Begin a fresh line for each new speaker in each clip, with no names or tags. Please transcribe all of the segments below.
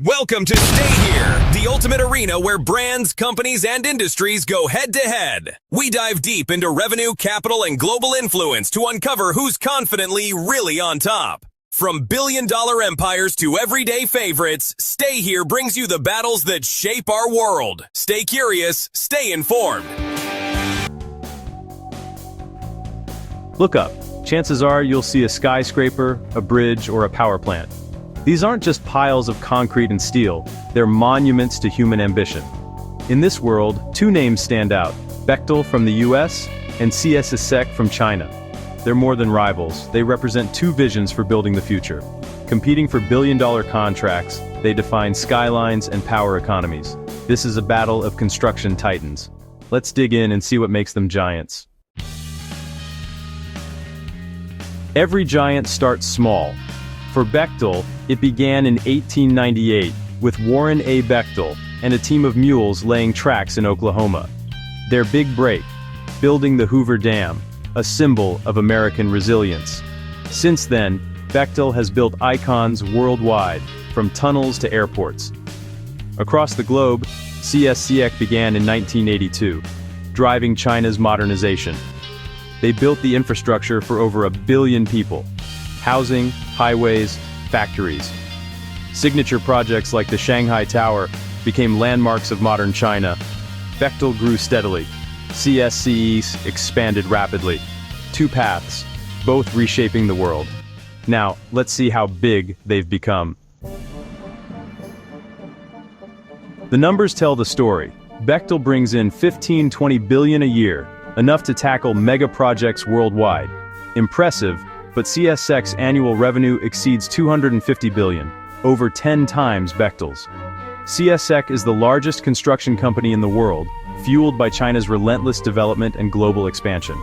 Welcome to Stay Here, the ultimate arena where brands, companies, and industries go head-to-head. We dive deep into revenue, capital, and global influence to uncover who's confidently really on top. From billion-dollar empires to everyday favorites, Stay Here brings you the battles that shape our world. Stay curious, stay informed.
Look up. Chances are you'll see a skyscraper, a bridge, or a power plant. These aren't just piles of concrete and steel, they're monuments to human ambition. In this world, two names stand out, Bechtel from the US and BCSCEC from China. They're more than rivals, they represent two visions for building the future. Competing for billion-dollar contracts, they define skylines and power economies. This is a battle of construction titans. Let's dig in and see what makes them giants. Every giant starts small. For Bechtel, it began in 1898 with Warren A. Bechtel and a team of mules laying tracks in Oklahoma. Their big break, building the Hoover Dam, a symbol of American resilience. Since then, Bechtel has built icons worldwide, from tunnels to airports. Across the globe, BCSCEC began in 1982, driving China's modernization. They built the infrastructure for over 1 billion people. Housing, highways, factories. Signature projects like the Shanghai Tower became landmarks of modern China. Bechtel grew steadily. BCSCEC expanded rapidly. Two paths, both reshaping the world. Now, let's see how big they've become. The numbers tell the story. Bechtel brings in 15-20 billion a year, enough to tackle mega projects worldwide. Impressive, but BCSCEC's annual revenue exceeds 250 billion, over 10 times Bechtel's. BCSCEC is the largest construction company in the world, fueled by China's relentless development and global expansion.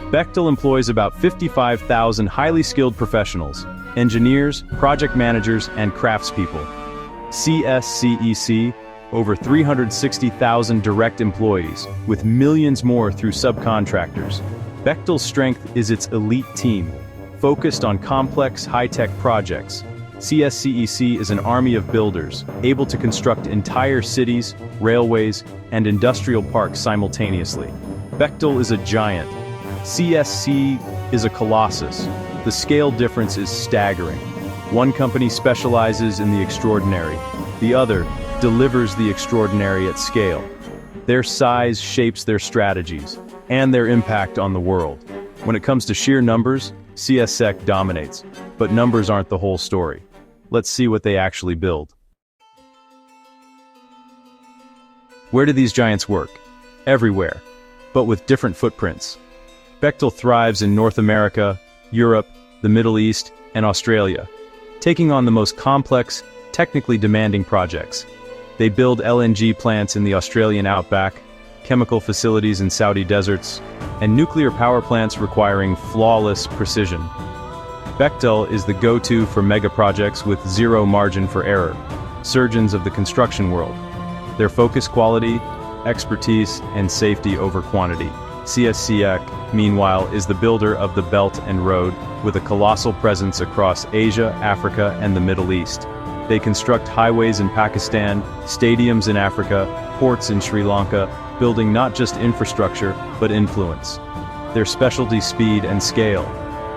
Bechtel employs about 55,000 highly skilled professionals, engineers, project managers, and craftspeople. BCSCEC, over 360,000 direct employees, with millions more through subcontractors. Bechtel's strength is its elite team, focused on complex, high-tech projects. BCSCEC is an army of builders, able to construct entire cities, railways, and industrial parks simultaneously. Bechtel is a giant. BCSCEC is a colossus. The scale difference is staggering. One company specializes in the extraordinary. The other delivers the extraordinary at scale. Their size shapes their strategies and their impact on the world. When it comes to sheer numbers, BCSCEC dominates, but numbers aren't the whole story. Let's see what they actually build. Where do these giants work? Everywhere, but with different footprints. Bechtel thrives in North America, Europe, the Middle East, and Australia, taking on the most complex, technically demanding projects. They build LNG plants in the Australian outback, chemical facilities in Saudi deserts, and nuclear power plants requiring flawless precision. Bechtel is the go-to for mega projects with zero margin for error, surgeons of the construction world. Their focus quality, expertise, and safety over quantity. BCSCEC, meanwhile, is the builder of the Belt and Road, with a colossal presence across Asia, Africa, and the Middle East. They construct highways in Pakistan, stadiums in Africa, ports in Sri Lanka, building not just infrastructure, but influence. Their specialty speed and scale.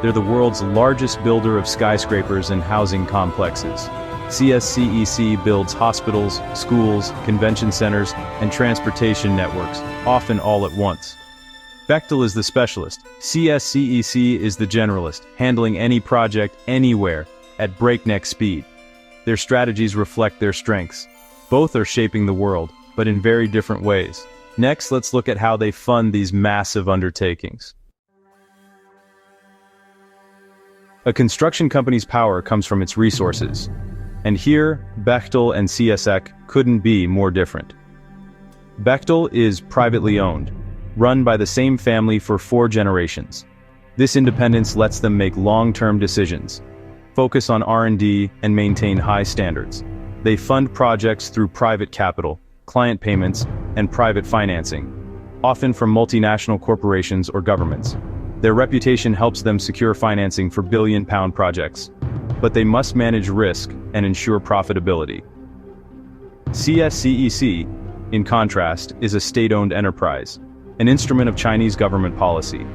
They're the world's largest builder of skyscrapers and housing complexes. BCSCEC builds hospitals, schools, convention centers, and transportation networks, often all at once. Bechtel is the specialist. BCSCEC is the generalist, handling any project, anywhere, at breakneck speed. Their strategies reflect their strengths. Both are shaping the world, but in very different ways. Next, let's look at how they fund these massive undertakings. A construction company's power comes from its resources. And here, Bechtel and BCSCEC couldn't be more different. Bechtel is privately owned, run by the same family for 4 generations. This independence lets them make long-term decisions, focus on R&D, and maintain high standards. They fund projects through private capital, client payments, and private financing, often from multinational corporations or governments. Their reputation helps them secure financing for billion-pound projects. But they must manage risk and ensure profitability. CSCEC, in contrast, is a state-owned enterprise, an instrument of Chinese government policy.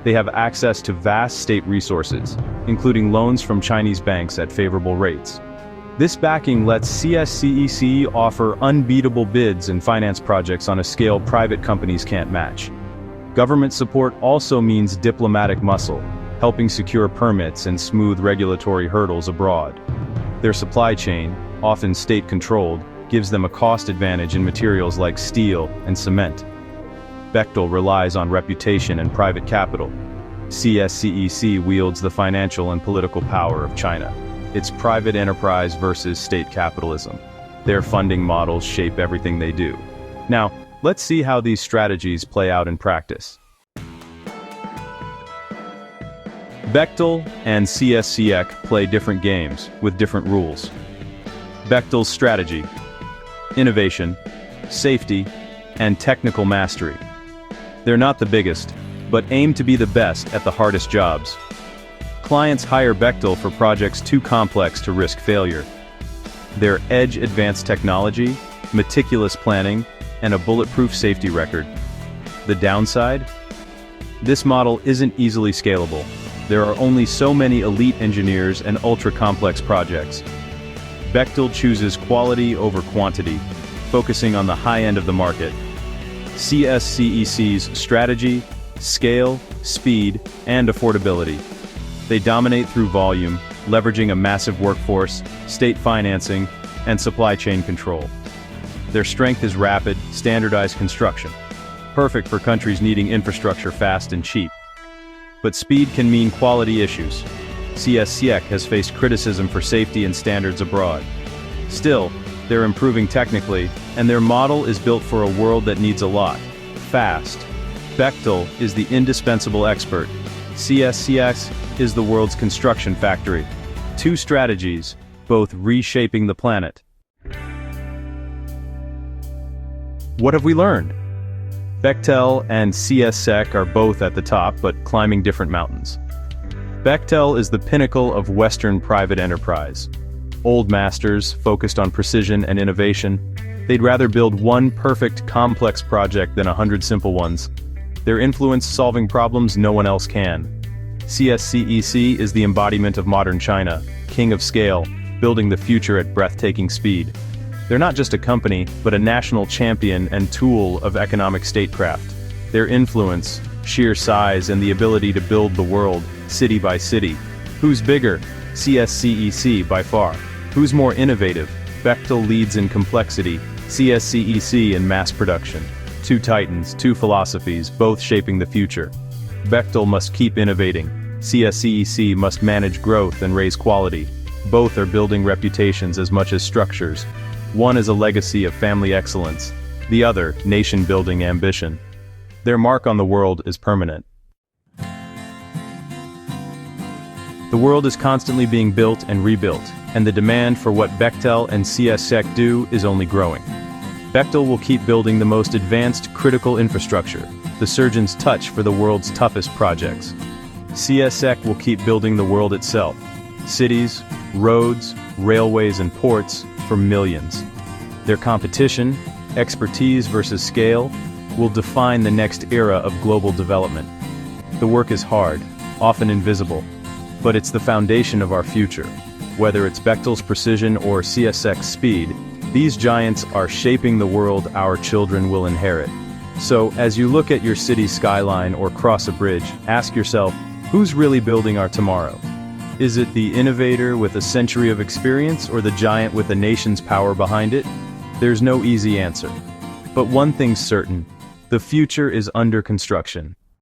They have access to vast state resources, including loans from Chinese banks at favorable rates. This backing lets CSCEC offer unbeatable bids and finance projects on a scale private companies can't match. Government support also means diplomatic muscle, helping secure permits and smooth regulatory hurdles abroad. Their supply chain, often state-controlled, gives them a cost advantage in materials like steel and cement. Bechtel relies on reputation and private capital. CSCEC wields the financial and political power of China. It's private enterprise versus state capitalism. Their funding models shape everything they do. Now, let's see how these strategies play out in practice. Bechtel and CSCEC play different games with different rules. Bechtel's strategy: innovation, safety, and technical mastery. They're not the biggest, but aim to be the best at the hardest jobs. Clients hire Bechtel for projects too complex to risk failure. Their edge advanced technology, meticulous planning, and a bulletproof safety record. The downside? This model isn't easily scalable. There are only so many elite engineers and ultra-complex projects. Bechtel chooses quality over quantity, focusing on the high end of the market. CSCEC's strategy, scale, speed, and affordability. They dominate through volume, leveraging a massive workforce, state financing, and supply chain control. Their strength is rapid, standardized construction, perfect for countries needing infrastructure fast and cheap. But speed can mean quality issues. CSCEC has faced criticism for safety and standards abroad. Still, they're improving technically, and their model is built for a world that needs a lot, fast. Bechtel is the indispensable expert. CSCEC is the world's construction factory. Two strategies, both reshaping the planet. What have we learned? Bechtel and CSCEC are both at the top, but climbing different mountains. Bechtel is the pinnacle of Western private enterprise. Old masters, focused on precision and innovation, they'd rather build one perfect, complex project than 100 simple ones. Their influence solving problems no one else can. CSCEC is the embodiment of modern China, king of scale, building the future at breathtaking speed. They're not just a company, but a national champion and tool of economic statecraft. Their influence, sheer size, and the ability to build the world, city by city. Who's bigger? CSCEC by far. Who's more innovative? Bechtel leads in complexity, CSCEC in mass production. Two titans, two philosophies, both shaping the future. Bechtel must keep innovating. CSCEC must manage growth and raise quality. Both are building reputations as much as structures. One is a legacy of family excellence, the other, nation-building ambition. Their mark on the world is permanent. The world is constantly being built and rebuilt, and the demand for what Bechtel and CSCEC do is only growing. Bechtel will keep building the most advanced critical infrastructure, the surgeon's touch for the world's toughest projects. CSCEC will keep building the world itself, cities, roads, railways, and ports for millions. Their competition, expertise versus scale, will define the next era of global development. The work is hard, often invisible, but it's the foundation of our future. Whether it's Bechtel's precision or CSCEC's speed, these giants are shaping the world our children will inherit. So, as you look at your city's skyline or cross a bridge, ask yourself, who's really building our tomorrow? Is it the innovator with a century of experience or the giant with a nation's power behind it? There's no easy answer. But one thing's certain, the future is under construction.